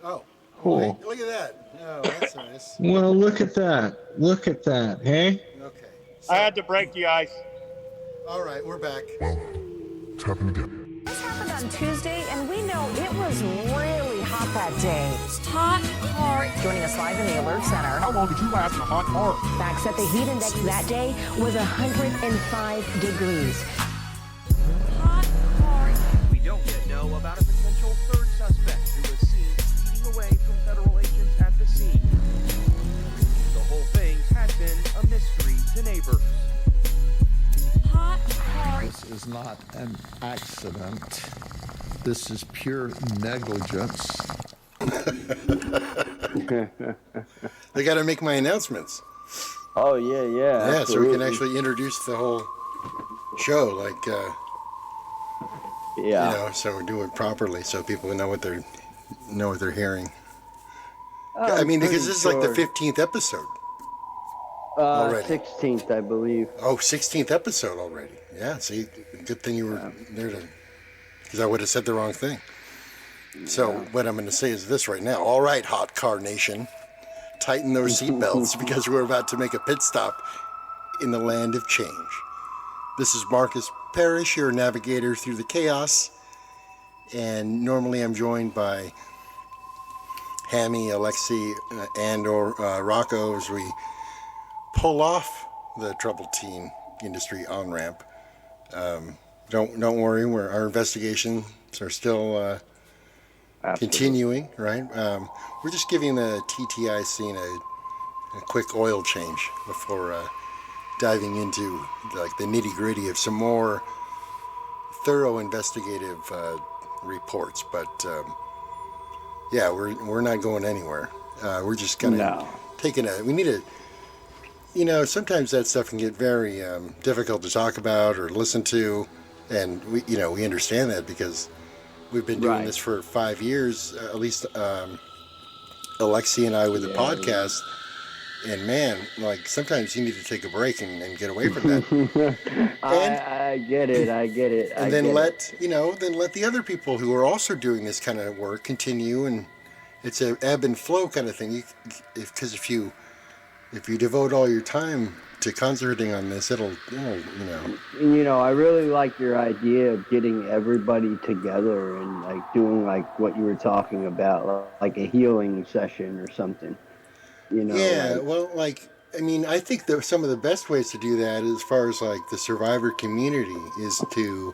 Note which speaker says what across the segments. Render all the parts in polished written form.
Speaker 1: Oh,
Speaker 2: Cool.
Speaker 1: look at that. Oh, that's nice.
Speaker 2: Well, look at that. Look at that, hey?
Speaker 1: Okay.
Speaker 3: I had to break the ice.
Speaker 1: All right, we're back.
Speaker 4: Well, it's happened again.
Speaker 5: This happened on Tuesday, and we know it was really hot that day. Hot car. Joining us live in the Alert Center.
Speaker 4: How long did you last in a hot car?
Speaker 5: Facts that the heat index that day was 105 degrees. Hot car.
Speaker 6: We don't yet know about a potential third suspect who was seen speeding away from federal agents at the scene. The whole thing had been a mystery to neighbors.
Speaker 5: Hot car.
Speaker 7: This is not an accident. This is pure negligence.
Speaker 1: I got to make my announcements.
Speaker 8: Oh, yeah.
Speaker 1: Yeah, so we can
Speaker 8: absolutely.
Speaker 1: actually introduce the whole show, like,
Speaker 8: Yeah.
Speaker 1: you know, so we do it properly so people know what they're hearing.
Speaker 8: I'm
Speaker 1: I mean, because
Speaker 8: pretty
Speaker 1: this is like the
Speaker 8: sure.
Speaker 1: 15th episode. already.
Speaker 8: 16th, I believe.
Speaker 1: Oh, 16th episode already. Yeah, see, good thing you were there to, because I would have said the wrong thing. So what I'm going to say is this right now. All right, Hot Car Nation, tighten those seatbelts because we're about to make a pit stop in the land of change. This is Marcus Parrish, your navigator through the chaos, and normally I'm joined by Hammy, Alexi, and/or Rocko as we pull off the troubled teen industry on ramp. Don't worry, our investigations are still continuing, right? We're just giving the TTI scene a quick oil change before diving into like the nitty-gritty of some more thorough investigative reports. But yeah, we're not going anywhere. We're just gonna we need a. You know, sometimes that stuff can get very difficult to talk about or listen to, and we understand that because we've been doing this for 5 years, at least Alexi and I with the podcast. And man, like sometimes you need to take a break and get away from that.
Speaker 8: I get it.
Speaker 1: And then let the other people who are also doing this kind of work continue, and it's a ebb and flow kind of thing. Because if you devote all your time to concentrating on this, it'll.
Speaker 8: I really like your idea of getting everybody together and like doing like what you were talking about, like a healing session or something.
Speaker 1: Yeah, well, I think that some of the best ways to do that, as far as like the survivor community, is to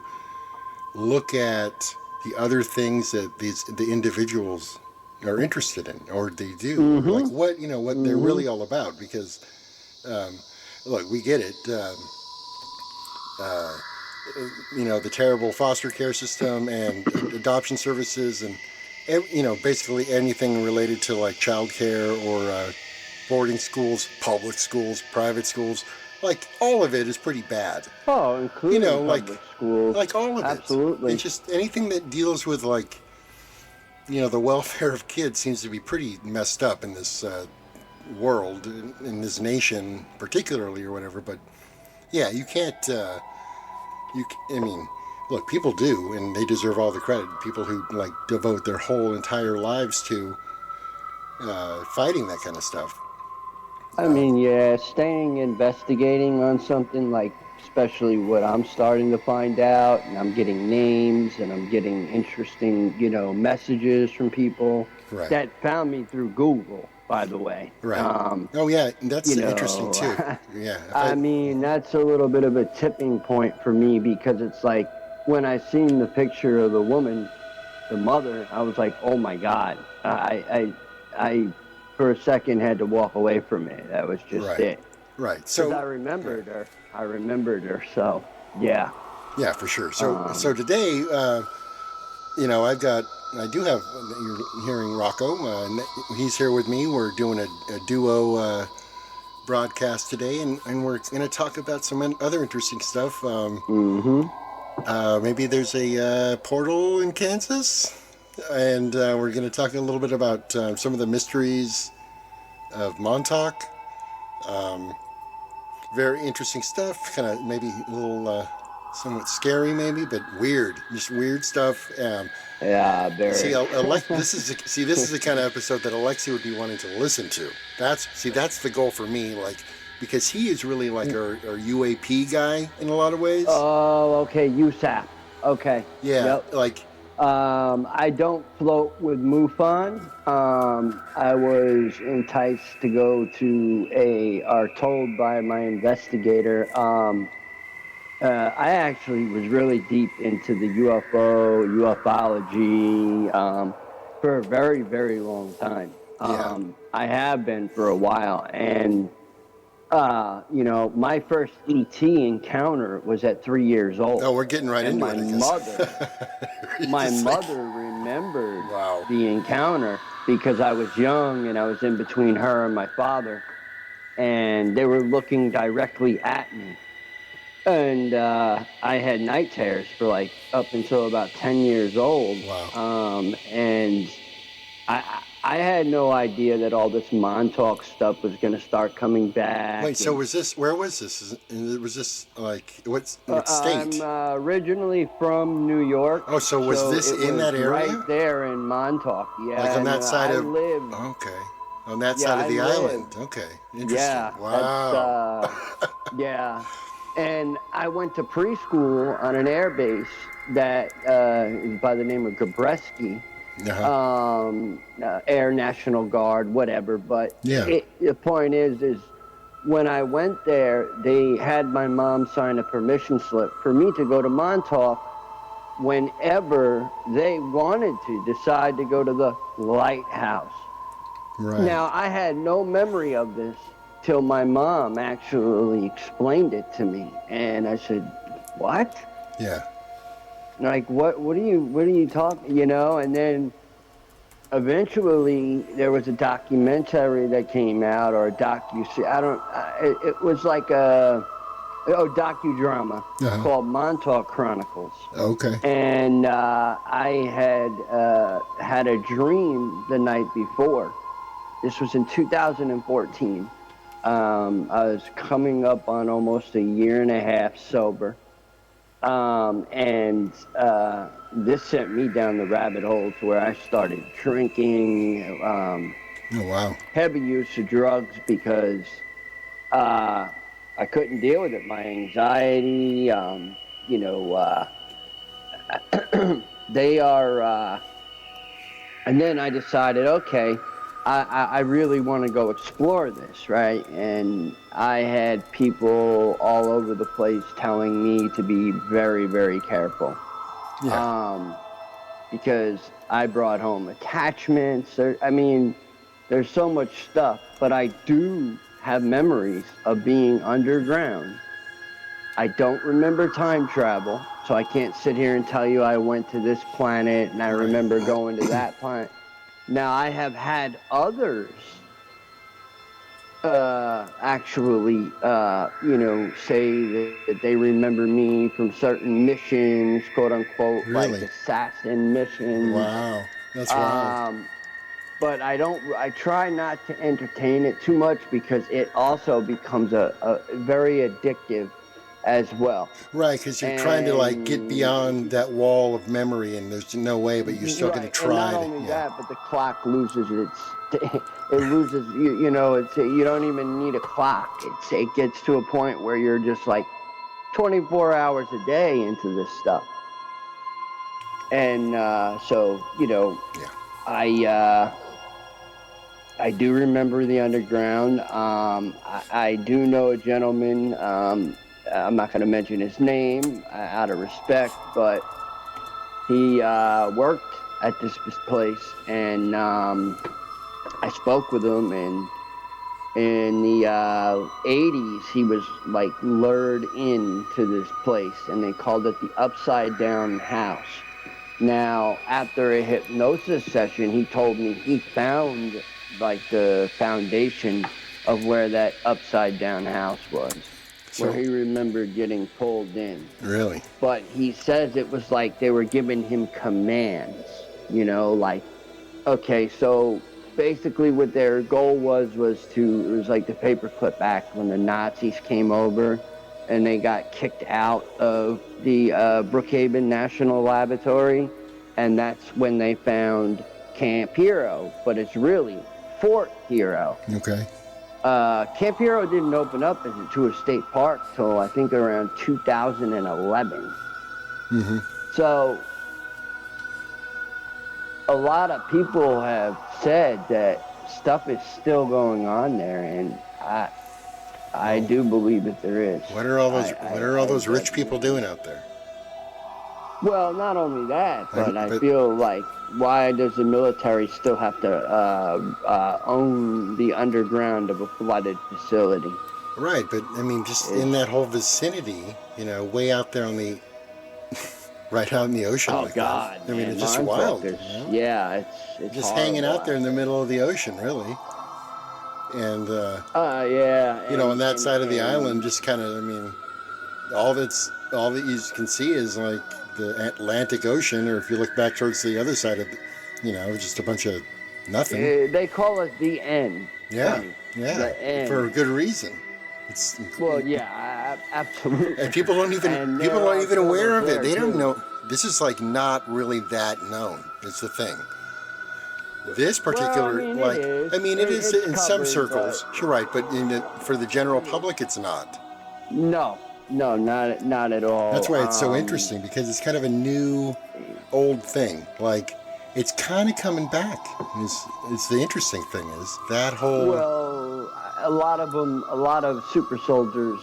Speaker 1: look at the other things that the individuals are interested in, or they do, like what they're really all about. Because, look, we get it. The terrible foster care system and adoption services, and basically anything related to like childcare or boarding schools, public schools, private schools, like all of it is pretty bad.
Speaker 8: Oh, including public schools,
Speaker 1: like all of it.
Speaker 8: Absolutely.
Speaker 1: It's just anything that deals with like, the welfare of kids seems to be pretty messed up in this world, in this nation particularly, or whatever. But yeah, you can't. Look, people do, and they deserve all the credit. People who like devote their whole entire lives to fighting that kind of stuff.
Speaker 8: Staying investigating on something like, especially what I'm starting to find out, and I'm getting names and I'm getting interesting, messages from people that found me through Google, by the way.
Speaker 1: Right. That's interesting too. Yeah.
Speaker 8: That's a little bit of a tipping point for me, because it's like when I seen the picture of the woman, the mother, I was like, oh my God. I for a second had to walk away from it. That was just it.
Speaker 1: Right. So
Speaker 8: I remembered her. So yeah.
Speaker 1: Yeah, for sure. So today, I do have, you're hearing Rocko. He's here with me. We're doing a duo broadcast today, and we're going to talk about some other interesting stuff. Maybe there's a portal in Kansas, and we're going to talk a little bit about some of the mysteries of Montauk. Very interesting stuff, kind of maybe a little somewhat scary maybe, but weird, just weird stuff.
Speaker 8: Yeah, very.
Speaker 1: See, this is the kind of episode that Alexi would be wanting to listen to. That's the goal for me, like, because he is really like our UAP guy in a lot of ways.
Speaker 8: Oh, okay, USAP. Okay.
Speaker 1: Yeah,
Speaker 8: Yep.
Speaker 1: like.
Speaker 8: I don't float with MUFON. I was enticed to go to or told by my investigator. I actually was really deep into the ufology, for a very, very long time. I have been for a while, and my first ET encounter was at 3 years old.
Speaker 1: Oh, we're getting right into it.
Speaker 8: My mother remembered the encounter because I was young and I was in between her and my father, and they were looking directly at me. And I had night terrors for like up until about 10 years old.
Speaker 1: Wow.
Speaker 8: And I had no idea that all this Montauk stuff was going to start coming back.
Speaker 1: Wait, so where was this? Was this like, what state?
Speaker 8: I'm originally from New York.
Speaker 1: Oh, so was this in that area?
Speaker 8: Right there in Montauk, yeah.
Speaker 1: Like on that side of...
Speaker 8: lived,
Speaker 1: okay. On that side of the island. Okay. Interesting.
Speaker 8: Yeah.
Speaker 1: Wow.
Speaker 8: Yeah. And I went to preschool on an air base that is by the name of Gabreski. Air National Guard, whatever. But the point is when I went there, they had my mom sign a permission slip for me to go to Montauk whenever they wanted to decide to go to the lighthouse.
Speaker 1: Right.
Speaker 8: Now, I had no memory of this till my mom actually explained it to me, and I said, "What?"
Speaker 1: Yeah.
Speaker 8: Like, what are you talking? And then eventually there was a documentary that came out, or a it was like a docudrama called Montauk Chronicles.
Speaker 1: Okay.
Speaker 8: And I had a dream the night before. This was in 2014. I was coming up on almost a year and a half sober. And this sent me down the rabbit hole to where I started drinking,
Speaker 1: oh, wow.
Speaker 8: heavy use of drugs because I couldn't deal with it. My anxiety, they are, and then I decided, okay, I really want to go explore this, right? And I had people all over the place telling me to be very, very careful. Yeah. Because I brought home attachments. There's so much stuff, but I do have memories of being underground. I don't remember time travel, so I can't sit here and tell you I went to this planet and I remember going to that planet. Now, I have had others actually, say that they remember me from certain missions, quote unquote,
Speaker 1: really?
Speaker 8: Like assassin missions.
Speaker 1: Wow, that's wild.
Speaker 8: But I try not to entertain it too much because it also becomes a very addictive as well.
Speaker 1: Right, because you're trying to like get beyond that wall of memory, and there's no way, but you're still going to try.
Speaker 8: And not only that, but the clock loses it loses. You don't even need a clock. It gets to a point where you're just like 24 hours a day into this stuff. And I do remember the underground. I do know a gentleman. I'm not going to mention his name out of respect, but he worked at this place, and I spoke with him, and in the 80s, he was like lured into this place, and they called it the Upside Down House. Now, after a hypnosis session, he told me he found like the foundation of where that Upside Down House was. Where he remembered getting pulled in.
Speaker 1: Really?
Speaker 8: But he says it was like they were giving him commands, like, okay, so basically what their goal was it was like the paperclip act when the Nazis came over and they got kicked out of the Brookhaven National Laboratory, and that's when they found Camp Hero, but it's really Fort Hero.
Speaker 1: Okay.
Speaker 8: Camp Hero didn't open up to a state park till I think around 2011.
Speaker 1: Mm-hmm.
Speaker 8: So a lot of people have said that stuff is still going on there, and I do believe that there is.
Speaker 1: What are all those rich people doing out there?
Speaker 8: Well, not only that, but I feel like, why does the military still have to own the underground of a flooded facility?
Speaker 1: Right, but I mean, just in that whole vicinity, you know, way out there on the, right out in the ocean.
Speaker 8: Oh
Speaker 1: like
Speaker 8: God!
Speaker 1: that. I mean,
Speaker 8: man,
Speaker 1: it's just
Speaker 8: Montauk
Speaker 1: wild.
Speaker 8: is-
Speaker 1: You know?
Speaker 8: Yeah, it's
Speaker 1: Just hanging
Speaker 8: horrible
Speaker 1: out there in the middle of the ocean, really. And
Speaker 8: yeah.
Speaker 1: you know, on that
Speaker 8: and-
Speaker 1: side of the
Speaker 8: and-
Speaker 1: island, just kind of, I mean, all that you can see is like the Atlantic Ocean, or if you look back towards the other side of, you know, just a bunch of nothing.
Speaker 8: They call it the end.
Speaker 1: Yeah,
Speaker 8: Funny.
Speaker 1: yeah,
Speaker 8: The end.
Speaker 1: for a good reason. It's
Speaker 8: Well, yeah, absolutely.
Speaker 1: and people aren't even
Speaker 8: And
Speaker 1: aware of it.
Speaker 8: there,
Speaker 1: They don't
Speaker 8: too.
Speaker 1: know. This is like not really that known. It's the thing. This particular,
Speaker 8: Well, I mean,
Speaker 1: like,
Speaker 8: it is.
Speaker 1: I mean, it is
Speaker 8: It's
Speaker 1: in some
Speaker 8: covered,
Speaker 1: circles. You're right, but for the general public, it's not.
Speaker 8: No, not at all.
Speaker 1: That's why it's so interesting, because it's kind of a new, old thing. Like, it's kind of coming back. It's the interesting thing is that whole.
Speaker 8: Well, a lot of super soldiers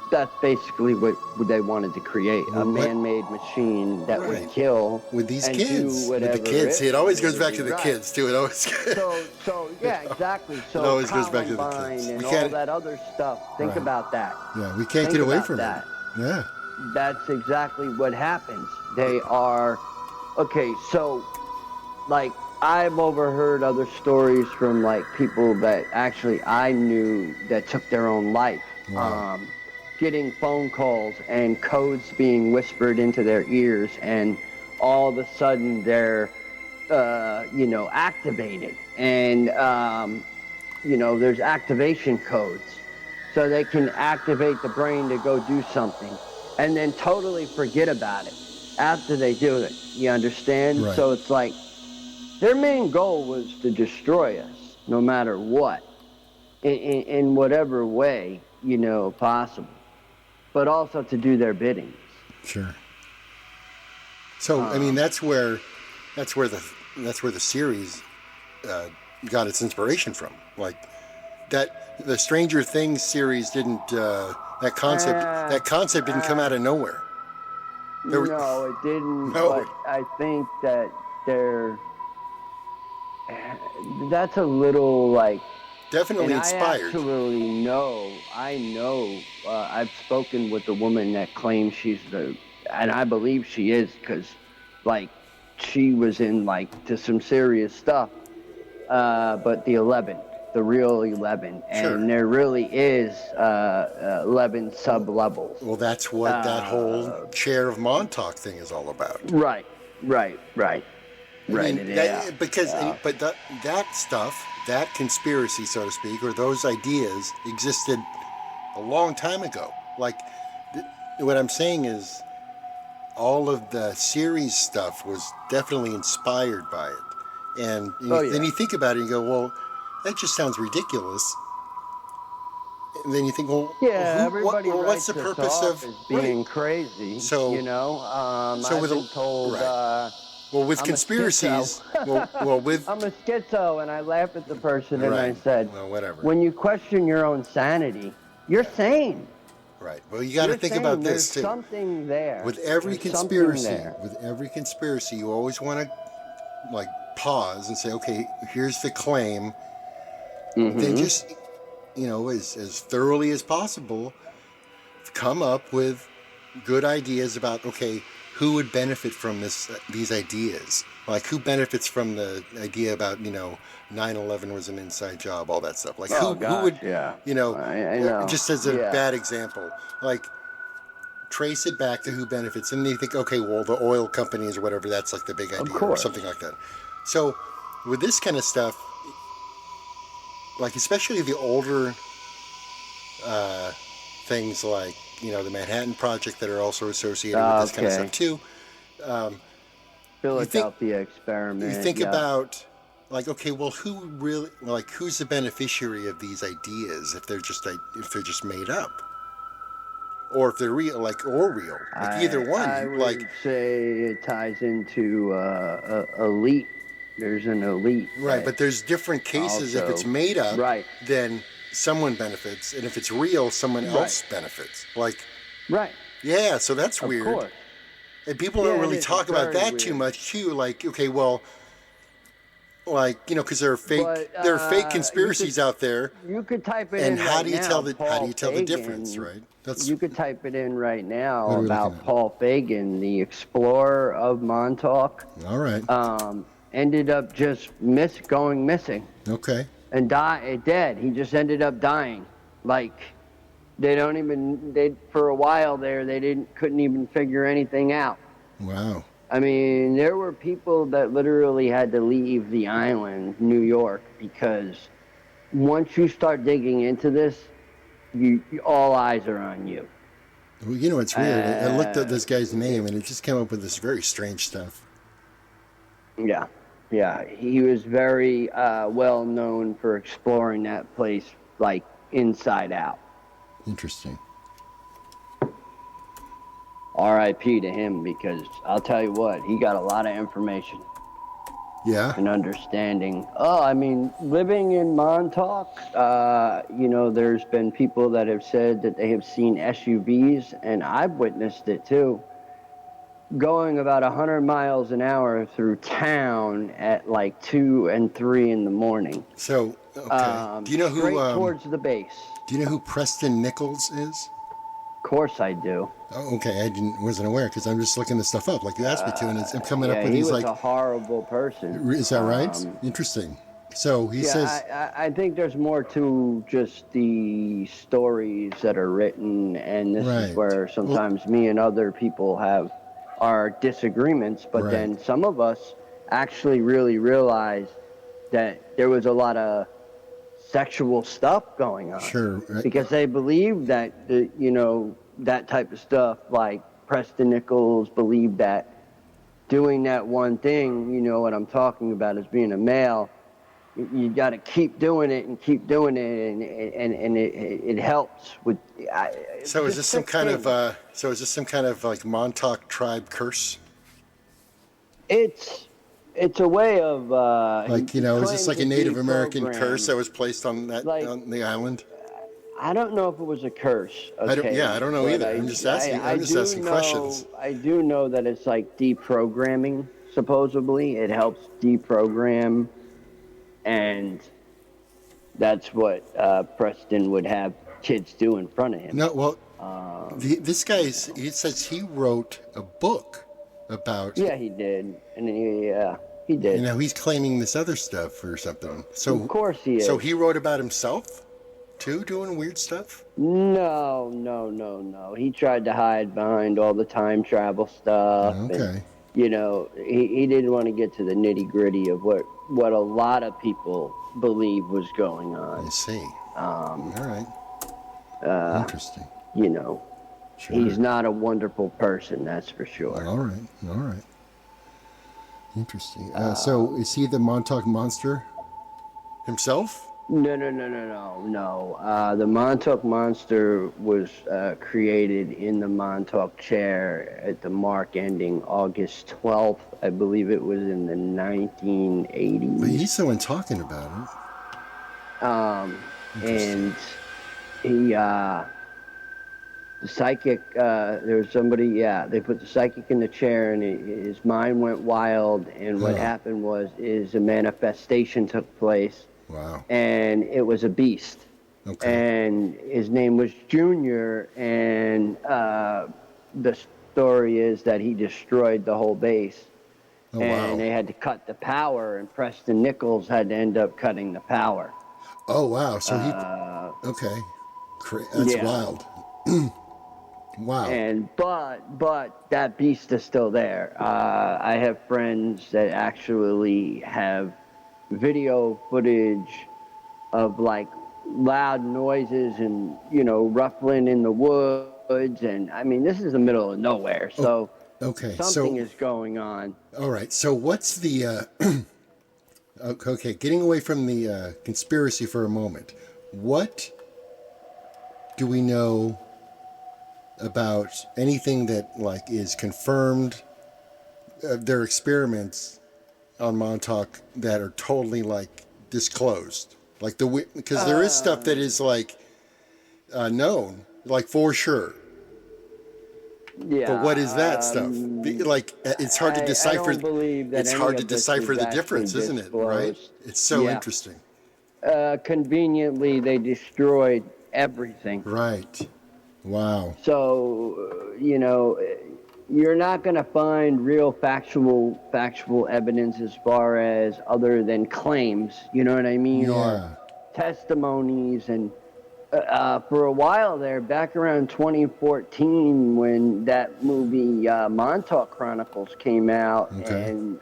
Speaker 8: that's basically what they wanted to create, a man-made machine that
Speaker 1: Right.
Speaker 8: would kill
Speaker 1: with these
Speaker 8: and
Speaker 1: kids,
Speaker 8: do
Speaker 1: with the
Speaker 8: whatever
Speaker 1: kids. See, it always goes back to the
Speaker 8: Right.
Speaker 1: kids too. It always.
Speaker 8: So yeah, exactly. So
Speaker 1: It always goes back to the
Speaker 8: Columbine
Speaker 1: kids.
Speaker 8: and
Speaker 1: We
Speaker 8: all
Speaker 1: can't-
Speaker 8: that other stuff. Think
Speaker 1: Right.
Speaker 8: about that.
Speaker 1: Yeah, we can't
Speaker 8: Think
Speaker 1: get away
Speaker 8: about
Speaker 1: from
Speaker 8: that.
Speaker 1: it. Yeah.
Speaker 8: That's exactly what happens. They are, okay, so, like, I've overheard other stories from, like, people that actually I knew that took their own life.
Speaker 1: Wow.
Speaker 8: Getting phone calls and codes being whispered into their ears, and all of a sudden they're, activated. And, there's activation codes. So they can activate the brain to go do something and then totally forget about it after they do it. You understand?
Speaker 1: Right.
Speaker 8: So it's like their main goal was to destroy us no matter what, in whatever way, possible, but also to do their biddings.
Speaker 1: Sure. So I mean, that's where the series got its inspiration from. Like that, the Stranger Things series didn't. That concept didn't come out of nowhere.
Speaker 8: No, it didn't.
Speaker 1: No.
Speaker 8: But I think that that's a little like.
Speaker 1: Definitely
Speaker 8: And
Speaker 1: inspired.
Speaker 8: I know, I've spoken with the woman that claims she's and I believe she is, because, like, she was in, like, to some serious stuff, but the real 11, and
Speaker 1: Sure.
Speaker 8: there really is 11 sub-levels.
Speaker 1: Well, that's what that whole chair of Montauk thing is all about.
Speaker 8: Right.
Speaker 1: I mean,
Speaker 8: Yeah.
Speaker 1: but that stuff, that conspiracy, so to speak, or those ideas existed a long time ago. Like, what I'm saying is, all of the series stuff was definitely inspired by it. And then you think about it and you go, well, that just sounds ridiculous. And then you think, well,
Speaker 8: Everybody
Speaker 1: what's the
Speaker 8: writes us
Speaker 1: purpose
Speaker 8: off
Speaker 1: of
Speaker 8: as being crazy?
Speaker 1: So-
Speaker 8: I've been told.
Speaker 1: right. Well, with
Speaker 8: I'm a
Speaker 1: conspiracies, with
Speaker 8: I'm a schizo, and I laugh at the person, and
Speaker 1: Right.
Speaker 8: I said,
Speaker 1: well, whatever.
Speaker 8: when you question your own sanity, you're sane.
Speaker 1: Right. Well, you got to
Speaker 8: You're
Speaker 1: think
Speaker 8: sane.
Speaker 1: about this
Speaker 8: There's
Speaker 1: too.
Speaker 8: something there.
Speaker 1: With every
Speaker 8: There's something
Speaker 1: conspiracy,
Speaker 8: there.
Speaker 1: you always want to like pause and say, okay, here's the claim.
Speaker 8: Mm-hmm.
Speaker 1: Then just, as thoroughly as possible, come up with good ideas about, okay, who would benefit from these ideas? Like, who benefits from the idea about, 9/11 was an inside job, all that stuff. Like, who would,
Speaker 8: I know.
Speaker 1: just as a
Speaker 8: Yeah.
Speaker 1: bad example, like, trace it back to who benefits. And you think, okay, well, the oil companies or whatever, that's like the big idea or
Speaker 8: course.
Speaker 1: something like that. So with this kind of stuff, like, especially the older things like the Manhattan Project that are also associated with this kind of stuff too.
Speaker 8: Philadelphia experiment.
Speaker 1: You think about, like, okay, well, who's the beneficiary of these ideas if they're just made up, or if they're real, real, either one.
Speaker 8: I would say it ties into elite. There's an elite.
Speaker 1: Right, but there's different cases. If it's made up,
Speaker 8: right,
Speaker 1: then someone benefits, and if it's real, someone else benefits.
Speaker 8: Right.
Speaker 1: Yeah, so that's weird.
Speaker 8: Of course.
Speaker 1: And people don't really talk about that too much, too. Like, okay, well, because there are fake conspiracies out there.
Speaker 8: You could type it
Speaker 1: and
Speaker 8: in.
Speaker 1: how do you tell
Speaker 8: the
Speaker 1: difference, right?
Speaker 8: You could type it in right now about Paul Fagan, the explorer of Montauk.
Speaker 1: All right.
Speaker 8: Ended up just going missing.
Speaker 1: Okay.
Speaker 8: And dead. He just ended up dying. For a while there, couldn't even figure anything out.
Speaker 1: Wow.
Speaker 8: I mean, there were people that literally had to leave the island, New York, because once you start digging into this, all eyes are on you.
Speaker 1: Well, it's weird. I looked at this guy's name, and it just came up with this very strange stuff.
Speaker 8: Yeah. Yeah, he was very well known for exploring that place, inside out.
Speaker 1: Interesting.
Speaker 8: R.I.P. to him, because I'll tell you what, he got a lot of information.
Speaker 1: Yeah.
Speaker 8: And understanding. Living in Montauk, there's been people that have said that they have seen SUVs, and I've witnessed it too, going about 100 miles an hour through town at 2 and 3 in the morning.
Speaker 1: So, okay. Do you know who...
Speaker 8: Straight towards the base.
Speaker 1: Do you know who Preston Nichols is?
Speaker 8: Of course I do.
Speaker 1: Oh, okay. I wasn't aware, because I'm just looking this stuff up like you asked me to, and I'm coming up with
Speaker 8: he
Speaker 1: these
Speaker 8: was a horrible person.
Speaker 1: Is that right? Interesting. So he says...
Speaker 8: I think there's more to just the stories that are written, and this is where sometimes me and other people have our disagreements, but then some of us actually really realize that there was a lot of sexual stuff going on.
Speaker 1: Sure.
Speaker 8: Because they believe that, that type of stuff, like Preston Nichols believed that doing that one thing, what I'm talking about as being a male, you got to keep doing it and keep doing it, and it helps with.
Speaker 1: So is this some kind of Montauk tribe curse?
Speaker 8: It's a way of
Speaker 1: is this like a Native American curse that was placed on the island?
Speaker 8: I don't know if it was a curse. Okay?
Speaker 1: I don't know either. I'm just asking. I'm just asking questions.
Speaker 8: I do know that it's like deprogramming. Supposedly, it helps deprogram. And that's what Preston would have kids do in front of him.
Speaker 1: No, well, this guy, he says he wrote a book about...
Speaker 8: Yeah, he did. And he did.
Speaker 1: He's claiming this other stuff or something. So
Speaker 8: of course he is.
Speaker 1: So he wrote about himself, too, doing weird stuff?
Speaker 8: No. He tried to hide behind all the time travel stuff.
Speaker 1: Okay.
Speaker 8: And, he didn't want to get to the nitty-gritty of what a lot of people believe was going on.
Speaker 1: I see. All right. Interesting.
Speaker 8: Sure. He's not a wonderful person, that's for sure.
Speaker 1: All right. Interesting. So is he the Montauk Monster himself?
Speaker 8: No. The Montauk Monster was created in the Montauk Chair at the mark ending August 12th. I believe it was in the 1980s.
Speaker 1: But he's the one talking about it.
Speaker 8: And he, the psychic, there was somebody, they put the psychic in the chair, and his mind went wild, and what happened is a manifestation took place.
Speaker 1: Wow.
Speaker 8: And it was a beast. Okay. And his name was Junior, and the story is that he destroyed the whole base.
Speaker 1: Oh,
Speaker 8: and
Speaker 1: wow.
Speaker 8: they had to cut the power, and Preston Nichols had to end up cutting the power.
Speaker 1: Oh, wow. So he... okay. That's wild. Wow.
Speaker 8: And but that beast is still there. I have friends that actually have video footage of loud noises and ruffling in the woods woods, and I mean, this is the middle of nowhere, so
Speaker 1: Okay,
Speaker 8: something
Speaker 1: so
Speaker 8: is going on.
Speaker 1: all right. So what's the okay? Getting away from the conspiracy for a moment, what do we know about anything that like is confirmed? Their experiments on Montauk that are totally like disclosed, like because there is stuff that is like known, like for sure.
Speaker 8: Yeah.
Speaker 1: But what is that stuff? Like it's hard to decipher.
Speaker 8: I don't believe that
Speaker 1: it's
Speaker 8: any
Speaker 1: hard to
Speaker 8: of this
Speaker 1: decipher
Speaker 8: is
Speaker 1: the
Speaker 8: actually
Speaker 1: difference, isn't it? Right?
Speaker 8: disclosed.
Speaker 1: It's so
Speaker 8: Yeah.
Speaker 1: interesting.
Speaker 8: Conveniently, they destroyed everything.
Speaker 1: Right. Wow.
Speaker 8: So, you're not going to find real factual evidence as far as other than claims, you know what I mean?
Speaker 1: Yeah.
Speaker 8: Or testimonies. And for a while there, back around 2014, when that movie Montauk Chronicles came out,
Speaker 1: Okay.
Speaker 8: and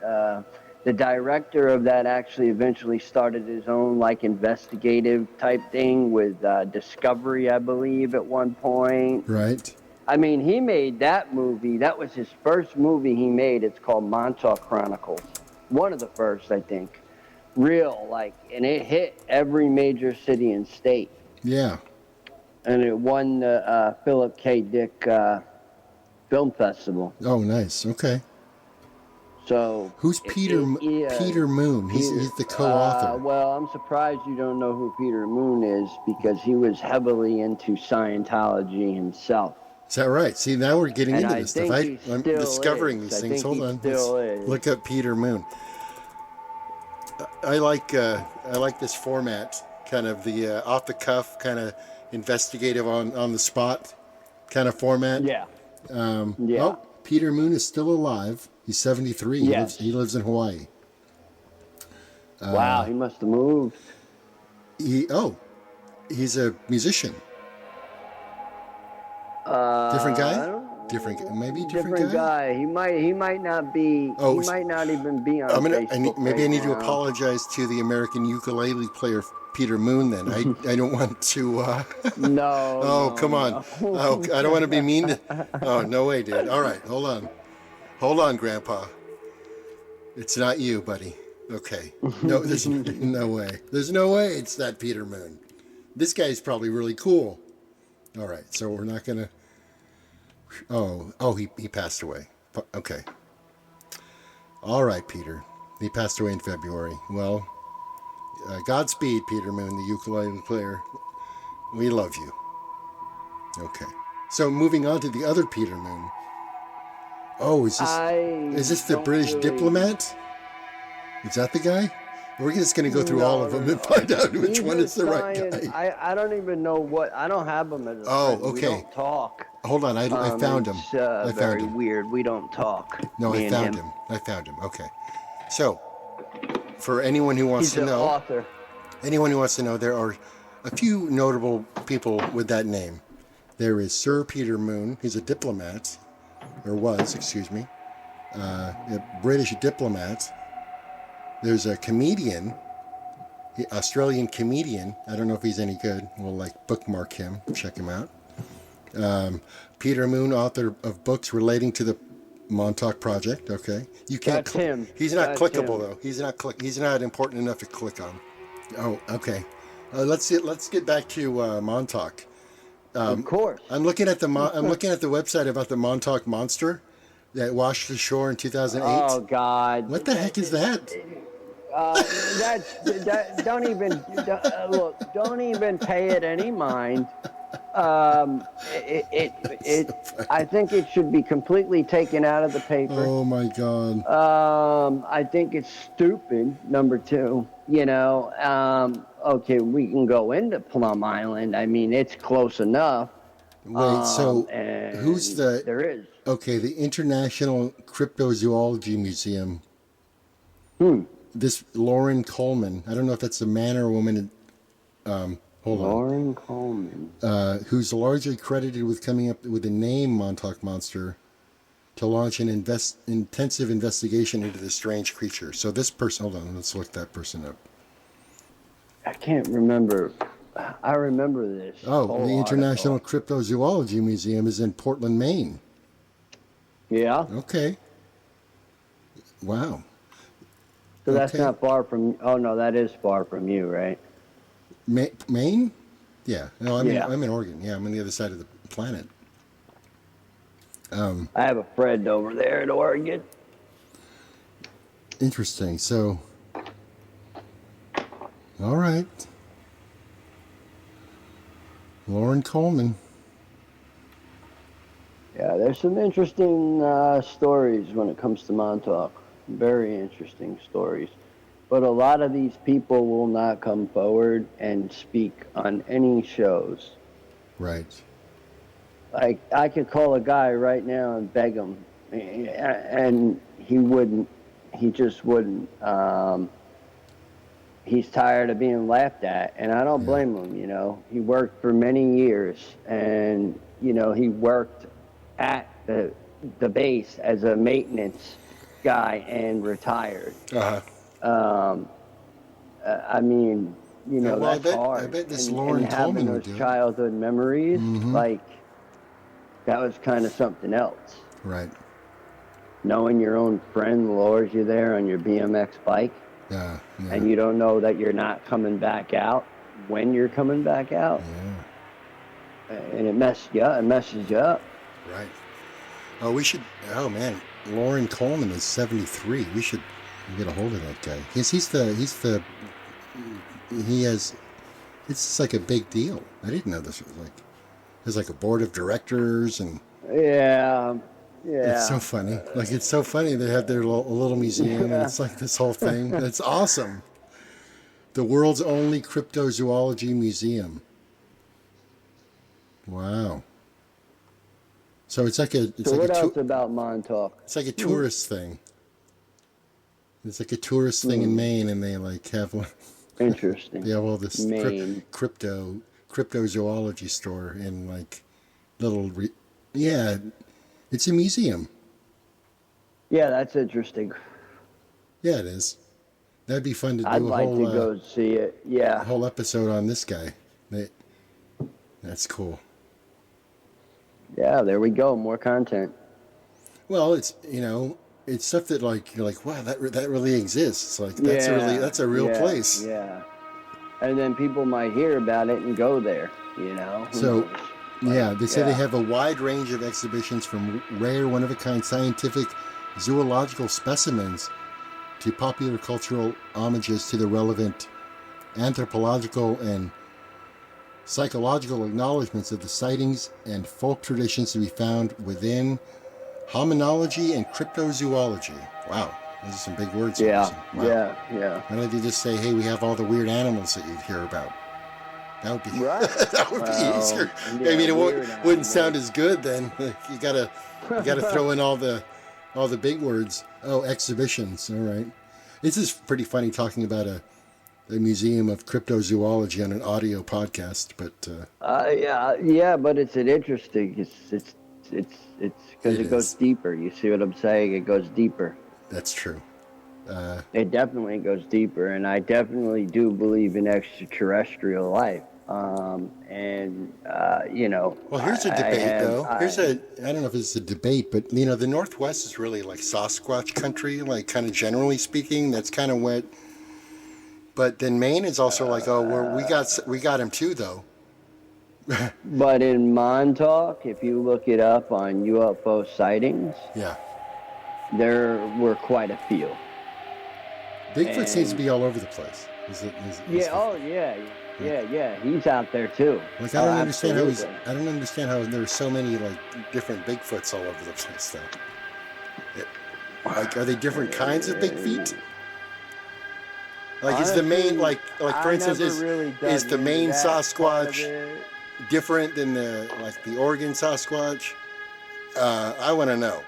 Speaker 8: the director of that actually eventually started his own like investigative type thing with Discovery, I believe, at one point.
Speaker 1: Right.
Speaker 8: I mean, he made that movie. That was his first movie he made. It's called Montauk Chronicles. One of the first, I think. Real, and it hit every major city and state.
Speaker 1: Yeah.
Speaker 8: And it won the Philip K. Dick Film Festival.
Speaker 1: Oh, nice. Okay.
Speaker 8: So
Speaker 1: Who's Peter Moon? He's the co-author.
Speaker 8: Well, I'm surprised you don't know who Peter Moon is, because he was heavily into Scientology himself.
Speaker 1: Is that right? See, now we're getting
Speaker 8: And
Speaker 1: into
Speaker 8: I
Speaker 1: this stuff.
Speaker 8: think he
Speaker 1: I'm
Speaker 8: still
Speaker 1: discovering
Speaker 8: is.
Speaker 1: these
Speaker 8: I
Speaker 1: things.
Speaker 8: think
Speaker 1: Hold
Speaker 8: he
Speaker 1: on.
Speaker 8: still
Speaker 1: Let's
Speaker 8: is.
Speaker 1: look up Peter Moon. I like this format, kind of the off the cuff, kind of investigative on the spot kind of format.
Speaker 8: Yeah.
Speaker 1: Yeah. Oh, Peter Moon is still alive. He's 73.
Speaker 8: Yes.
Speaker 1: He lives in Hawaii.
Speaker 8: Wow, he must have moved.
Speaker 1: He's a musician. Different guy? Different guy?
Speaker 8: He might not be.
Speaker 1: Oh,
Speaker 8: he might not even be on Facebook.
Speaker 1: Maybe I need to
Speaker 8: now.
Speaker 1: apologize to the American ukulele player Peter Moon. Then I don't want to.
Speaker 8: No.
Speaker 1: Oh,
Speaker 8: no,
Speaker 1: come on.
Speaker 8: no.
Speaker 1: Oh, I don't want to be mean to. Oh, no way, dude. All right, hold on, Grandpa. It's not you, buddy. Okay. No, there's no way. There's no way it's that Peter Moon. This guy's probably really cool. All right, so we're not gonna. Oh, he passed away. Okay. All right, Peter. He passed away in February. Well, Godspeed, Peter Moon, the ukulele player. We love you. Okay. So moving on to the other Peter Moon. Oh, is this the British diplomat? Is that the guy? We're just going to go through all of them and find out which one is the right guy.
Speaker 8: I don't even know what. I don't have him as a friend.
Speaker 1: Okay.
Speaker 8: We don't talk.
Speaker 1: Hold on, I found him.
Speaker 8: It's
Speaker 1: I found
Speaker 8: very
Speaker 1: him.
Speaker 8: weird. We don't talk.
Speaker 1: No,
Speaker 8: me
Speaker 1: I
Speaker 8: and
Speaker 1: found him. I found him. Okay. So, for anyone who wants
Speaker 8: He's
Speaker 1: to
Speaker 8: an
Speaker 1: know,
Speaker 8: author.
Speaker 1: there are a few notable people with that name. There is Sir Peter Moon. He's a diplomat, or was, excuse me, a British diplomat. There's a comedian, Australian comedian. I don't know if he's any good. We'll bookmark him, check him out. Peter Moon, author of books relating to the Montauk Project. Okay, you can't.
Speaker 8: That's him.
Speaker 1: He's not
Speaker 8: That's
Speaker 1: clickable
Speaker 8: him.
Speaker 1: though. He's not important enough to click on. Oh, okay. Let's get back to Montauk.
Speaker 8: Of course.
Speaker 1: I'm looking at the website about the Montauk monster that washed ashore in 2008.
Speaker 8: Oh God.
Speaker 1: What the heck is that?
Speaker 8: Don't even look. Don't even pay it any mind. I think it should be completely taken out of the paper.
Speaker 1: Oh my God.
Speaker 8: I think it's stupid. Number two, okay, we can go into Plum Island. I mean, it's close enough.
Speaker 1: Wait, so
Speaker 8: and
Speaker 1: who's the?
Speaker 8: There is.
Speaker 1: Okay, the International Cryptozoology Museum. This Lauren Coleman. I don't know if that's a man or a woman. Hold on.
Speaker 8: Lauren Coleman.
Speaker 1: Who's largely credited with coming up with the name Montauk Monster to launch an intensive investigation into this strange creature. So this person, hold on, let's look that person up.
Speaker 8: I can't remember I remember this.
Speaker 1: Oh,
Speaker 8: whole
Speaker 1: the International
Speaker 8: article.
Speaker 1: Cryptozoology Museum is in Portland, Maine.
Speaker 8: Yeah.
Speaker 1: Okay. Wow.
Speaker 8: So that's
Speaker 1: Okay.
Speaker 8: not far from. Oh no, that is far from you, right?
Speaker 1: Maine? Yeah. No,
Speaker 8: Yeah.
Speaker 1: I'm in Oregon. Yeah, I'm on the other side of the planet.
Speaker 8: I have a friend over there in Oregon.
Speaker 1: Interesting. So, all right. Lauren Coleman.
Speaker 8: Yeah, there's some interesting stories when it comes to Montauk. Very interesting stories. But a lot of these people will not come forward and speak on any shows.
Speaker 1: Right.
Speaker 8: Like, I could call a guy right now and beg him, and he wouldn't. He just wouldn't. He's tired of being laughed at, and I don't blame him, you know. He worked for many years, and, you know, he worked at the base as a maintenance guy and retired. I mean, you know,
Speaker 1: well,
Speaker 8: that's hard.
Speaker 1: I bet this
Speaker 8: and,
Speaker 1: Lauren
Speaker 8: and having
Speaker 1: Coleman would
Speaker 8: those
Speaker 1: do it.
Speaker 8: childhood memories,
Speaker 1: Mhm.
Speaker 8: like, that was kind of something else.
Speaker 1: Right.
Speaker 8: Knowing your own friend lures you there on your BMX bike,
Speaker 1: Yeah. Yeah.
Speaker 8: and you don't know that you're not coming back out when you're coming back out, and it messes you up. It messes you up.
Speaker 1: Right. Oh, we should. Oh man, Lauren Coleman is 73. We should get a hold of that guy. He has. It's like a big deal. I didn't know this was like. There's like a board of directors and.
Speaker 8: Yeah.
Speaker 1: It's so funny. Like, it's so funny. They have their little museum, and it's like this whole thing. That's awesome. The world's only cryptozoology museum. Wow. So it's like a. It's
Speaker 8: So
Speaker 1: like
Speaker 8: what
Speaker 1: a
Speaker 8: else about Montauk?
Speaker 1: It's like a tourist thing. It's like a tourist thing in Maine, and they like have one.
Speaker 8: Interesting.
Speaker 1: They have all this
Speaker 8: Maine.
Speaker 1: cryptozoology store in like little. Yeah, it's a museum.
Speaker 8: Yeah, that's interesting.
Speaker 1: Yeah, it is. That'd be fun to do
Speaker 8: I'd
Speaker 1: a
Speaker 8: like
Speaker 1: whole
Speaker 8: to go see it.
Speaker 1: a
Speaker 8: Yeah.
Speaker 1: whole episode on this guy. That's cool.
Speaker 8: Yeah, there we go. More content.
Speaker 1: Well, it's it's stuff that like you're like, wow, that really exists. Like that's a real place.
Speaker 8: Yeah. And then people might hear about it and go there, you know. Who
Speaker 1: So,
Speaker 8: knows?
Speaker 1: yeah, they say they
Speaker 8: yeah.
Speaker 1: have a wide range of exhibitions from rare, one-of-a-kind scientific zoological specimens to popular cultural homages to the relevant anthropological and psychological acknowledgments of the sightings and folk traditions to be found within hominology and cryptozoology. Wow, those are some big words.
Speaker 8: Yeah,
Speaker 1: Wow.
Speaker 8: yeah.
Speaker 1: Why don't they just say, hey, we have all the weird animals that you'd hear about? That would be
Speaker 8: Right.
Speaker 1: that would
Speaker 8: Well,
Speaker 1: be easier.
Speaker 8: yeah,
Speaker 1: I mean, it
Speaker 8: weird
Speaker 1: wouldn't
Speaker 8: animals.
Speaker 1: sound as good then. You gotta throw in all the big words. Oh, exhibitions. All right. This is pretty funny talking about a museum of cryptozoology on an audio podcast, but
Speaker 8: Yeah, but it's an interesting. It's because
Speaker 1: It
Speaker 8: it goes
Speaker 1: is.
Speaker 8: deeper. You see what I'm saying? It goes deeper.
Speaker 1: that's true.
Speaker 8: It definitely goes deeper, and I definitely do believe in extraterrestrial life. You know.
Speaker 1: Well, here's a debate, though. I don't know if it's a debate, but the Northwest is really like Sasquatch country, like kind of generally speaking. That's kind of what. But then Maine is also like, oh, we got him too, though.
Speaker 8: But in Montauk, if you look it up on UFO sightings,
Speaker 1: Yeah.
Speaker 8: there were quite a few.
Speaker 1: Bigfoot seems to
Speaker 8: And-
Speaker 1: be all over the place.
Speaker 8: Yeah. He's out there too.
Speaker 1: Like I don't understand how
Speaker 8: absolutely.
Speaker 1: I don't understand how there's so many like different Bigfoots all over the place, though. Like, are they different kinds of big feet? Like, is the main like for
Speaker 8: I
Speaker 1: instance
Speaker 8: never really dug
Speaker 1: is the
Speaker 8: into
Speaker 1: Maine
Speaker 8: that part of
Speaker 1: Sasquatch
Speaker 8: it.
Speaker 1: different than the Oregon Sasquatch? I want to know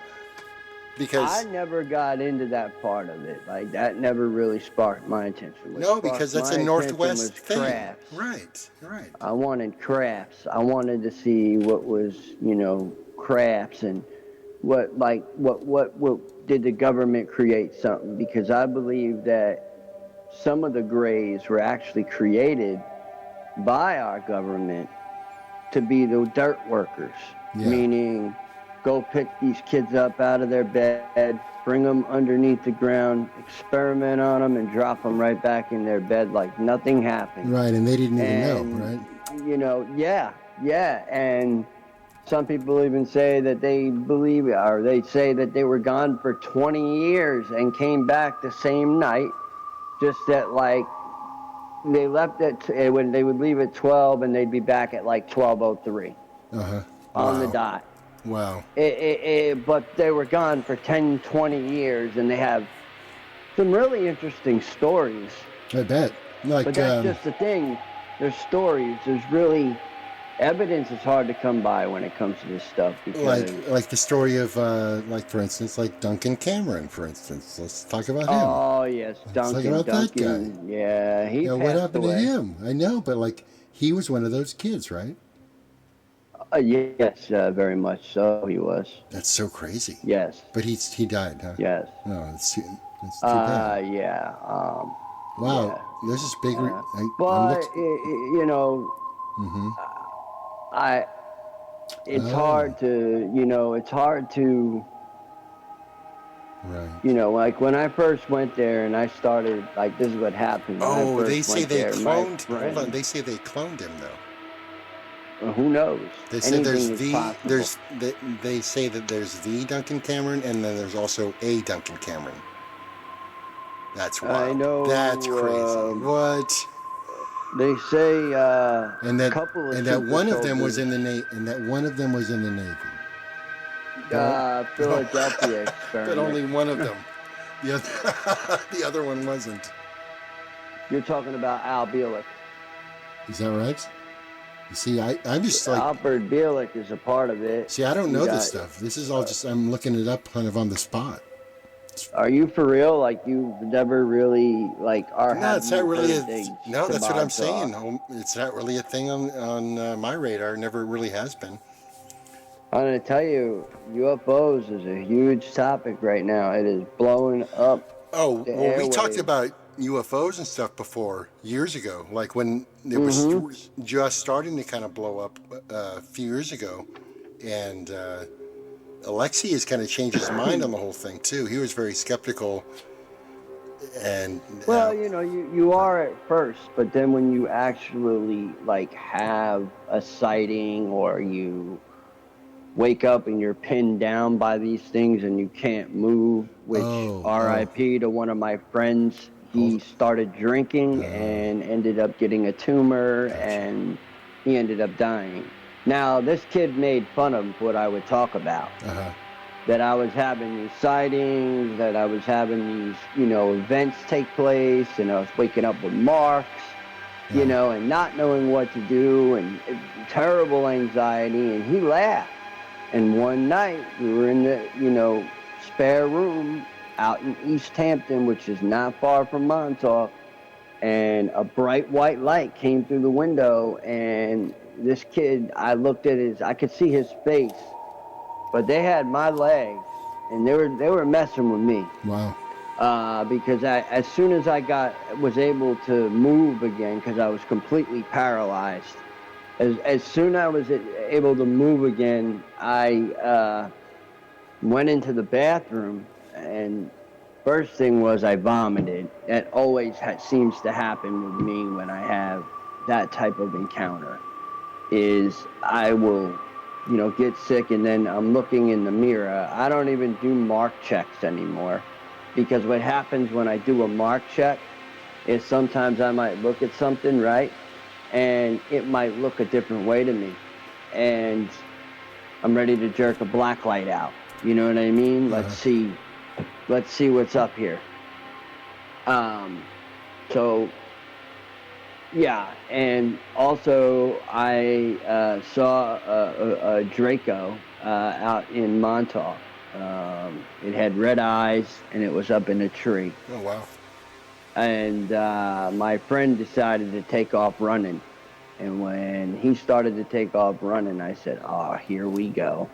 Speaker 1: because
Speaker 8: I never got into that part of it. Like, that never really sparked my attention. What
Speaker 1: no,
Speaker 8: sparked
Speaker 1: because that's
Speaker 8: my
Speaker 1: a
Speaker 8: attention
Speaker 1: Northwest
Speaker 8: was
Speaker 1: thing,
Speaker 8: crafts.
Speaker 1: right.
Speaker 8: I wanted crafts. I wanted to see what was, crafts and what did the government create something? Because I believe that some of the grays were actually created by our government to be the dirt workers, meaning go pick these kids up out of their bed, bring them underneath the ground, experiment on them, and drop them right back in their bed like nothing happened.
Speaker 1: Right, and they didn't even know, right?
Speaker 8: You know, yeah, and some people even say that they believe, or they say that they were gone for 20 years and came back the same night, just that like they left at when they would leave at 12 and they'd be back at like 12:03 on the dot.
Speaker 1: Wow.
Speaker 8: But they were gone for 10, 20 years, and they have some really interesting stories.
Speaker 1: I bet. Like,
Speaker 8: but that's just the thing. There's stories. There's really evidence is hard to come by when it comes to this stuff. Because
Speaker 1: like the story of, like, for instance, like Duncan Cameron, for instance. Let's talk about him.
Speaker 8: Oh, yes, Duncan.
Speaker 1: Let's talk about that guy.
Speaker 8: Yeah, he passed
Speaker 1: what happened
Speaker 8: away.
Speaker 1: to him? I know, but, like, he was one of those kids, right?
Speaker 8: Yes, very much so he was.
Speaker 1: That's so crazy.
Speaker 8: Yes.
Speaker 1: But he died, huh?
Speaker 8: Yes.
Speaker 1: No, it's too bad.
Speaker 8: Yeah.
Speaker 1: Wow.
Speaker 8: Yeah.
Speaker 1: There's this big...
Speaker 8: But, you know, it's hard to,
Speaker 1: Right.
Speaker 8: You know, like when I first went there and I started, like, this is what happened.
Speaker 1: Oh, they say they cloned... Hold on, they say they cloned him, though.
Speaker 8: Well, who knows?
Speaker 1: They say
Speaker 8: Anything
Speaker 1: they say that there's the Duncan Cameron, and then there's also a Duncan Cameron. That's wild.
Speaker 8: I know.
Speaker 1: That's crazy. What?
Speaker 8: They say
Speaker 1: and that
Speaker 8: couple of
Speaker 1: one of them was in the Navy. And that one of them was in the Navy.
Speaker 8: Philadelphia experiment.
Speaker 1: But only one of them. The other one wasn't.
Speaker 8: You're talking about Al Bielek.
Speaker 1: Is that right? You see, I'm just like...
Speaker 8: Alfred Bielek is a part of it.
Speaker 1: See, I don't know this stuff. This is all just... I'm looking it up kind of on the spot.
Speaker 8: Are you for real? Like, you've never really, like...
Speaker 1: No, it's not really No, that's what I'm saying. It's not really a thing on my radar. Never really has been.
Speaker 8: I'm going to tell you, UFOs is a huge topic right now. It is blowing up.
Speaker 1: Oh, well, we talked about UFOs and stuff before, years ago, like when it was just starting to kind of blow up a few years ago. And Alexei has kind of changed his mind on the whole thing, too. He was very skeptical. And
Speaker 8: well, you know, you are at first, but then when you actually, like, have a sighting or you wake up and you're pinned down by these things and you can't move, which RIP to one of my friends. He started drinking and ended up getting a tumor, and he ended up dying. Now, this kid made fun of what I would talk about. That I was having these sightings, that I was having these, you know, events take place, and I was waking up with marks, you know, and not knowing what to do, and terrible anxiety, and he laughed. And one night, we were in the, you know, spare room out in East Hampton, which is not far from Montauk, and a bright white light came through the window, and this kid, I could see his face, but they had my legs, and they were messing with me.
Speaker 1: Wow.
Speaker 8: Because as soon as I was able to move again, because I was completely paralyzed, as soon as I was able to move again, I went into the bathroom, and first thing was I vomited. That always seems to happen with me when I have that type of encounter, is I will, you know, get sick, and then I'm looking in the mirror. I don't even do mark checks anymore, because what happens when I do a mark check is sometimes I might look at something, right, and it might look a different way to me, and I'm ready to jerk a black light out. You know what I mean? Let's see what's up here. So, yeah, and also I saw a Draco out in Montauk. It had red eyes, and it was up in a tree.
Speaker 1: Oh, wow.
Speaker 8: And my friend decided to take off running. And when he started to take off running, I said, oh, here we go.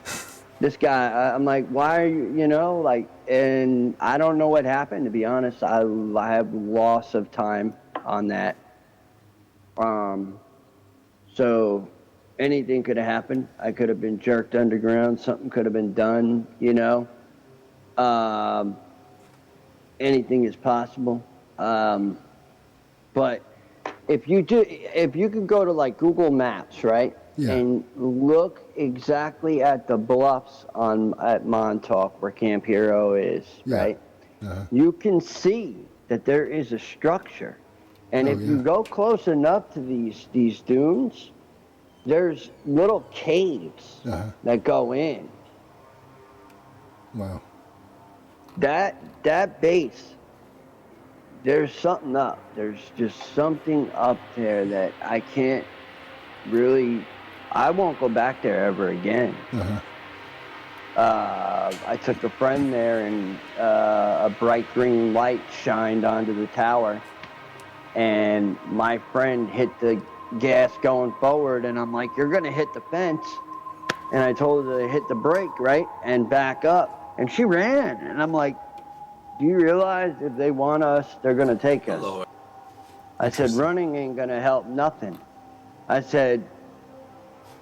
Speaker 8: This guy, I'm like, why are you, you know, like, and I don't know what happened, to be honest. I have loss of time on that. So anything could have happened. I could have been jerked underground. Something could have been done, you know. Anything is possible. But if you could go to like Google Maps, right?
Speaker 1: Yeah.
Speaker 8: And look exactly at the bluffs at Montauk where Camp Hero is,
Speaker 1: Yeah.
Speaker 8: right?
Speaker 1: Uh-huh.
Speaker 8: You can see that there is a structure. And
Speaker 1: Oh,
Speaker 8: if you
Speaker 1: yeah.
Speaker 8: go close enough to these dunes, there's little caves
Speaker 1: Uh-huh.
Speaker 8: that go in.
Speaker 1: Wow.
Speaker 8: That base, there's something up. There's just something up there that I can't really, I won't go back there ever again.
Speaker 1: Uh-huh.
Speaker 8: I took a friend there and a bright green light shined onto the tower and my friend hit the gas going forward and I'm like, you're gonna hit the fence. And I told her to hit the brake, right? And back up. And she ran. And I'm like, do you realize if they want us, they're gonna take us? I said, running ain't gonna help nothing. I said,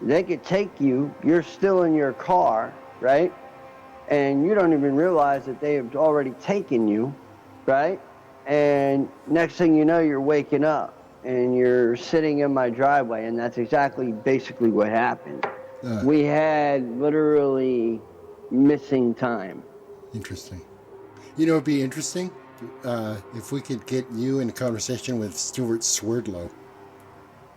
Speaker 8: they could take you, you're still in your car, right? And you don't even realize that they have already taken you, right? And next thing you know, you're waking up and you're sitting in my driveway, and that's basically what happened. We had literally missing time.
Speaker 1: Interesting. You know, it'd be interesting if we could get you in a conversation with Stuart Swerdlow.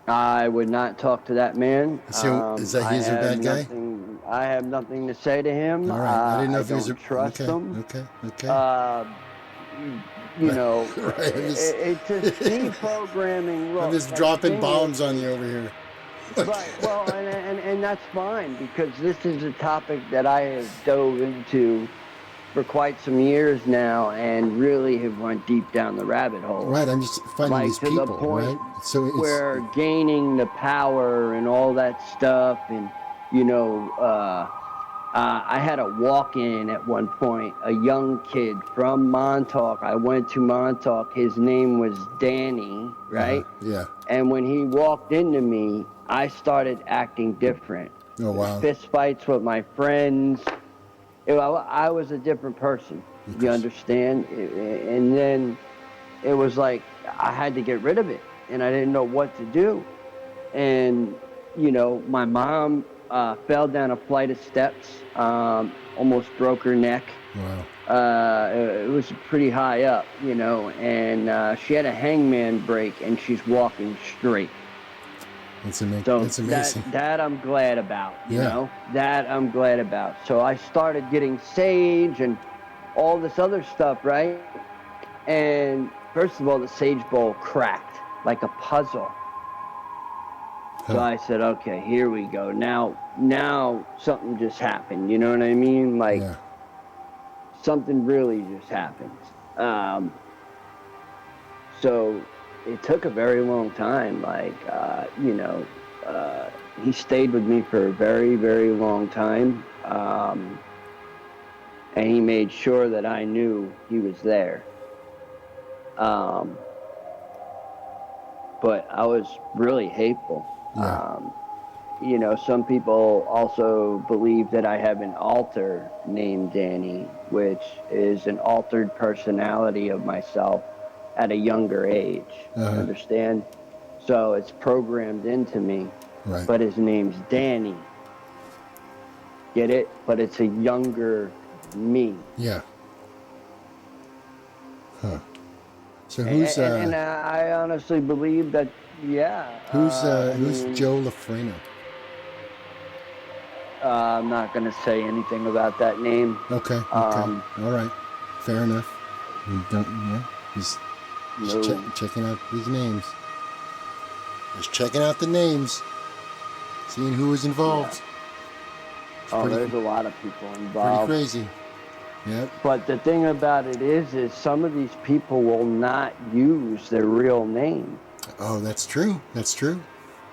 Speaker 8: I would not talk to that man.
Speaker 1: So, is that he's a bad guy?
Speaker 8: I have nothing to say to him.
Speaker 1: All right. I didn't know if he was
Speaker 8: don't trust him.
Speaker 1: Okay.
Speaker 8: You know,
Speaker 1: Right,
Speaker 8: it's a C programming. Look,
Speaker 1: I'm just
Speaker 8: and the
Speaker 1: dropping
Speaker 8: thing
Speaker 1: bombs
Speaker 8: is-
Speaker 1: on you over here.
Speaker 8: Right. Well, and that's fine because this is a topic that I have dove into for quite some years now and really have went deep down the rabbit hole.
Speaker 1: Right. I'm just finding
Speaker 8: Like
Speaker 1: these
Speaker 8: to
Speaker 1: people,
Speaker 8: the point
Speaker 1: right? So it's
Speaker 8: where gaining the power and all that stuff, and you know, I had a walk-in at one point, a young kid from Montauk. I went to Montauk. His name was Danny, right?
Speaker 1: Yeah.
Speaker 8: And when he walked into me, I started acting different.
Speaker 1: Oh wow.
Speaker 8: Fist fights with my friends. I was a different person. You understand? And then it was like I had to get rid of it, and I didn't know what to do. And you know, my mom fell down a flight of steps, almost broke her neck.
Speaker 1: Wow.
Speaker 8: It was pretty high up, you know, and she had a hangman break, and she's walking straight.
Speaker 1: That's amazing.
Speaker 8: So
Speaker 1: That's amazing.
Speaker 8: that I'm glad about, you
Speaker 1: Yeah.
Speaker 8: know, that I'm glad about. So I started getting sage and all this other stuff, right? And first of all, the sage bowl cracked like a puzzle. So I said, okay, here we go. Now something just happened. You know what I mean? Like
Speaker 1: Yeah.
Speaker 8: something really just happened. So it took a very long time. Like, you know, he stayed with me for a very, very long time. And he made sure that I knew he was there. But I was really hateful.
Speaker 1: Yeah.
Speaker 8: You know, some people also believe that I have an alter named Danny, which is an altered personality of myself at a younger age. Understand? So it's programmed into me.
Speaker 1: Right.
Speaker 8: But his name's Danny. Get it? But it's a younger me.
Speaker 1: Yeah. Huh. So who's
Speaker 8: And I honestly believe that, yeah.
Speaker 1: who's
Speaker 8: I mean,
Speaker 1: Joe Lafreno?
Speaker 8: I'm not going to say anything about that name.
Speaker 1: Okay. All right. Fair enough. We don't. Yeah. Just
Speaker 8: No.
Speaker 1: checking out these names. Just checking out the names. Seeing who was involved.
Speaker 8: Oh,
Speaker 1: pretty-
Speaker 8: there's a lot of people
Speaker 1: Pretty
Speaker 8: involved.
Speaker 1: crazy. Yep.
Speaker 8: But the thing about it is some of these people will not use their real name.
Speaker 1: Oh, that's true. That's true.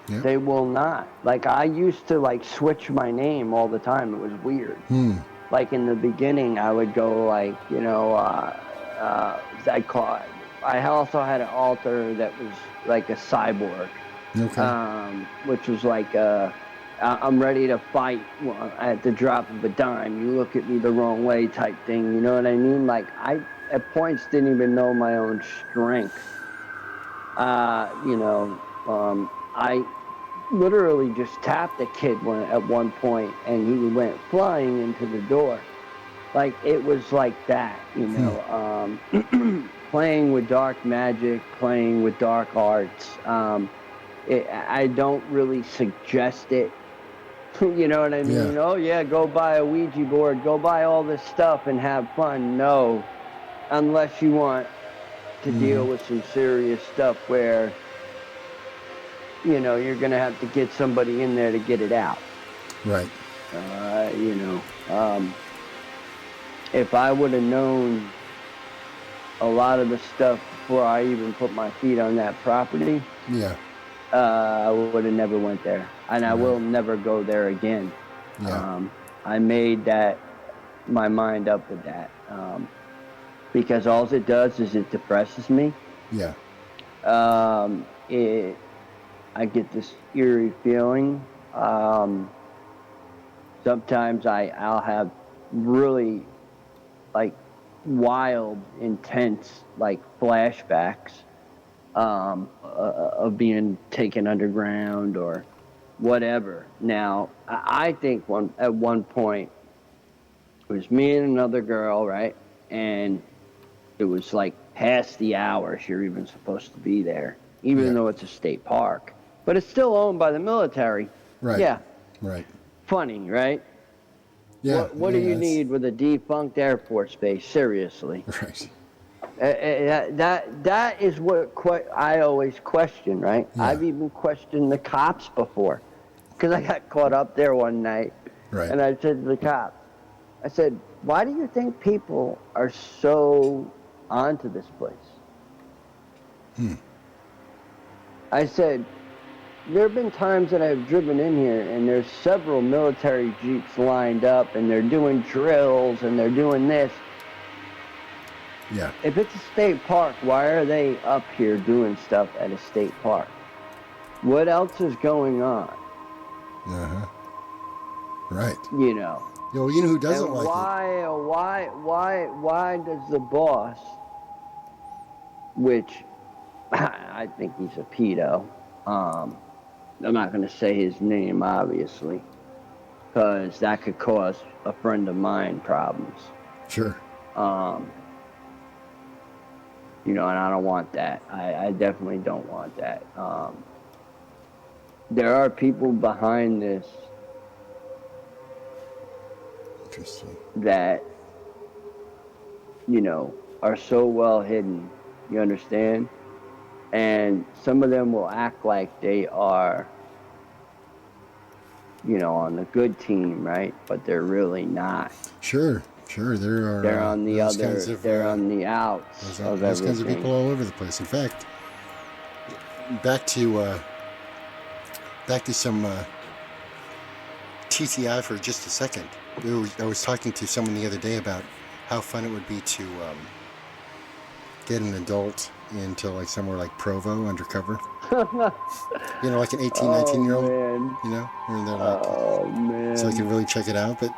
Speaker 1: Yep.
Speaker 8: They will not. Like, I used to, like, switch my name all the time. It was weird. Like, in the beginning, I would go, like, you know, I also had an alter that was, like, a cyborg.
Speaker 1: Okay.
Speaker 8: Which was like, I'm ready to fight at the drop of a dime. You look at me the wrong way type thing. You know what I mean? Like, I, at points, didn't even know my own strength. I literally just tapped a kid at one point, and he went flying into the door. Like, it was like that, you know. Playing with dark magic, playing with dark arts. I don't really suggest it. You know what I mean?
Speaker 1: Yeah.
Speaker 8: Oh, yeah, go buy a Ouija board, go buy all this stuff and have fun. No, unless you want to deal with some serious stuff where, you know, you're going to have to get somebody in there to get it out.
Speaker 1: Right.
Speaker 8: If I would have known a lot of the stuff before I even put my feet on that property,
Speaker 1: Yeah.
Speaker 8: I would have never went there, and I will never go there again.
Speaker 1: Yeah.
Speaker 8: I made my mind up with that, because all it does is it depresses me.
Speaker 1: Yeah.
Speaker 8: I get this eerie feeling. Sometimes I'll have really like wild, intense like flashbacks of being taken underground or whatever. Now, I think at one point it was me and another girl, right? And it was like past the hours you're even supposed to be there, even though it's a state park. But it's still owned by the military.
Speaker 1: Right.
Speaker 8: Yeah.
Speaker 1: Right.
Speaker 8: Funny, right?
Speaker 1: Yeah.
Speaker 8: What do you need with a defunct Air Force base? Seriously.
Speaker 1: Right.
Speaker 8: That is what I always question, right?
Speaker 1: Yeah.
Speaker 8: I've even questioned the cops before, because I got caught up there one night,
Speaker 1: Right.
Speaker 8: and I said to the cop, I said, "Why do you think people are so onto this place?" I said, there have been times that I've driven in here and there's several military jeeps lined up and they're doing drills and they're doing this.
Speaker 1: Yeah.
Speaker 8: If it's a state park, why are they up here doing stuff at a state park? What else is going on?
Speaker 1: Uh-huh. Right.
Speaker 8: You know.
Speaker 1: Well, you know who doesn't
Speaker 8: And
Speaker 1: like
Speaker 8: why does the boss, which I think he's a pedo, I'm not going to say his name, obviously, because that could cause a friend of mine problems.
Speaker 1: it? Sure.
Speaker 8: You know, and I don't want that. I definitely don't want that. There are people behind this
Speaker 1: Interesting.
Speaker 8: that, you know, are so well hidden. You understand? And some of them will act like they are, you know, on the good team, right? But they're really not.
Speaker 1: Sure. There are.
Speaker 8: They're on the
Speaker 1: those
Speaker 8: other.
Speaker 1: kinds of,
Speaker 8: They're on the outs of
Speaker 1: those kinds of
Speaker 8: everything.
Speaker 1: people all over the place. In fact, back to some TTI for just a second. I was talking to someone the other day about how fun it would be to get an adult into like somewhere like Provo undercover. You know, like an 18, 19-year-old.
Speaker 8: Man.
Speaker 1: You know, where they're like,
Speaker 8: Oh man.
Speaker 1: so they can really check it out. But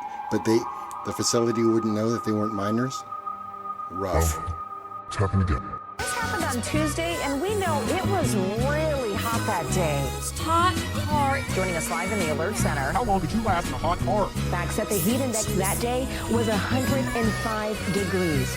Speaker 1: the facility wouldn't know that they weren't minors. Rough.
Speaker 4: It's happened again.
Speaker 5: This happened on Tuesday, and we know it was really hot that day. Hot car. Joining us live in the Alert Center.
Speaker 4: How long did you last in a hot car?
Speaker 5: Facts that the heat index that day was 105 degrees.